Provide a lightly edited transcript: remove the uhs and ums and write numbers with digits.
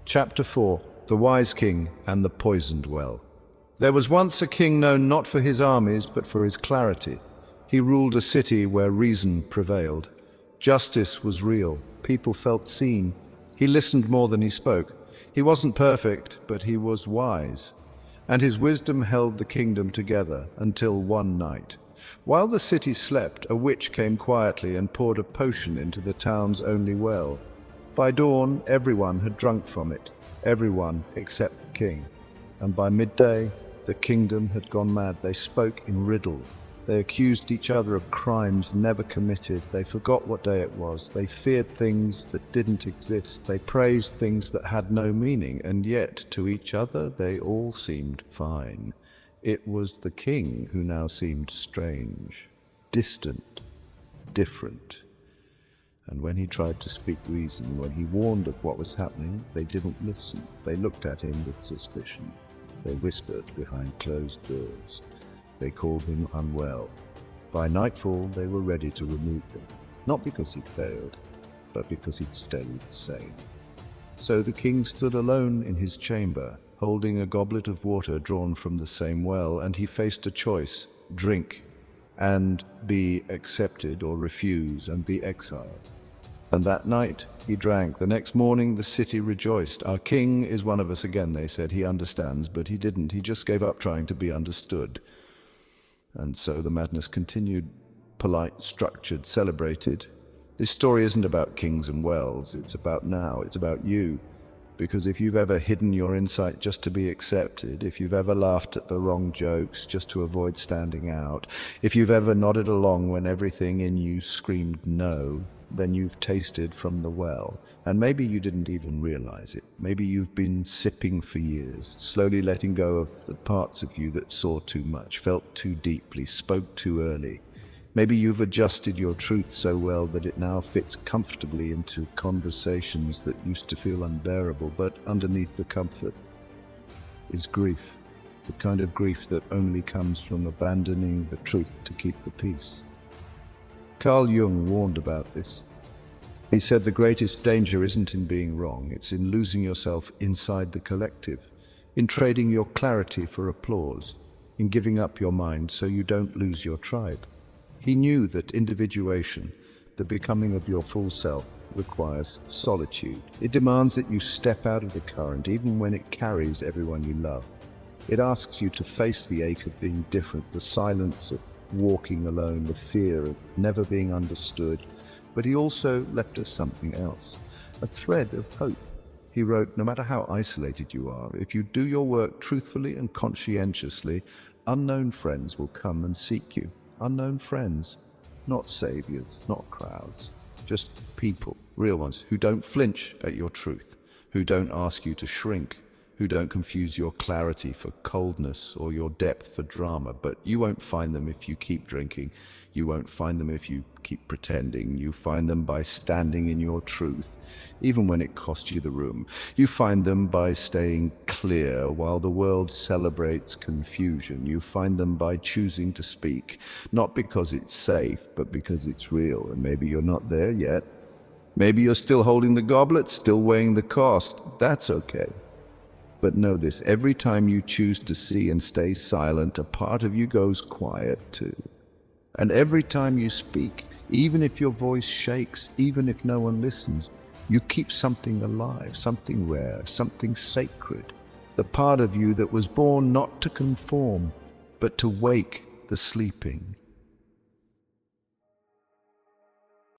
Chapter 4: The Wise King and the Poisoned Well. There was once a king known not for his armies, but for his clarity. He ruled a city where reason prevailed. Justice was real. People felt seen. He listened more than he spoke. He wasn't perfect, but he was wise. And his wisdom held the kingdom together until one night. While the city slept, a witch came quietly and poured a potion into the town's only well. By dawn, everyone had drunk from it, everyone except the king. And by midday, the kingdom had gone mad. They spoke in riddle. They accused each other of crimes never committed. They forgot what day it was. They feared things that didn't exist. They praised things that had no meaning. And yet, to each other, they all seemed fine. It was the king who now seemed strange, distant, different. And when he tried to speak reason, when he warned of what was happening, they didn't listen. They looked at him with suspicion. They whispered behind closed doors. They called him unwell. By nightfall, they were ready to remove him, not because he'd failed, but because he'd stayed sane. So the king stood alone in his chamber, holding a goblet of water drawn from the same well, and he faced a choice: drink, and be accepted, or refuse and be exiled. And that night he drank. The next morning the city rejoiced. Our king is one of us again, they said. He understands, but he didn't. He just gave up trying to be understood. And so the madness continued, polite, structured, celebrated. This story isn't about kings and wells. It's about now. It's about you. Because if you've ever hidden your insight just to be accepted, if you've ever laughed at the wrong jokes just to avoid standing out, if you've ever nodded along when everything in you screamed no, then you've tasted from the well. And maybe you didn't even realize it. Maybe you've been sipping for years, slowly letting go of the parts of you that saw too much, felt too deeply, spoke too early. Maybe you've adjusted your truth so well that it now fits comfortably into conversations that used to feel unbearable, but underneath the comfort is grief, the kind of grief that only comes from abandoning the truth to keep the peace. Carl Jung warned about this. He said the greatest danger isn't in being wrong, it's in losing yourself inside the collective, in trading your clarity for applause, in giving up your mind so you don't lose your tribe. He knew that individuation, the becoming of your full self, requires solitude. It demands that you step out of the current, even when it carries everyone you love. It asks you to face the ache of being different, the silence of walking alone, the fear of never being understood. But he also left us something else, a thread of hope. He wrote, no matter how isolated you are, if you do your work truthfully and conscientiously, unknown friends will come and seek you. Unknown friends, not saviors, not crowds, just people, real ones, who don't flinch at your truth, who don't ask you to shrink, who don't confuse your clarity for coldness or your depth for drama. But you won't find them if you keep drinking. You won't find them if you keep pretending. You find them by standing in your truth, even when it costs you the room. You find them by staying clear while the world celebrates confusion. You find them by choosing to speak, not because it's safe, but because it's real. And maybe you're not there yet. Maybe you're still holding the goblet, still weighing the cost. That's okay. But know this, every time you choose to see and stay silent, a part of you goes quiet too. And every time you speak, even if your voice shakes, even if no one listens, you keep something alive, something rare, something sacred. The part of you that was born not to conform, but to wake the sleeping,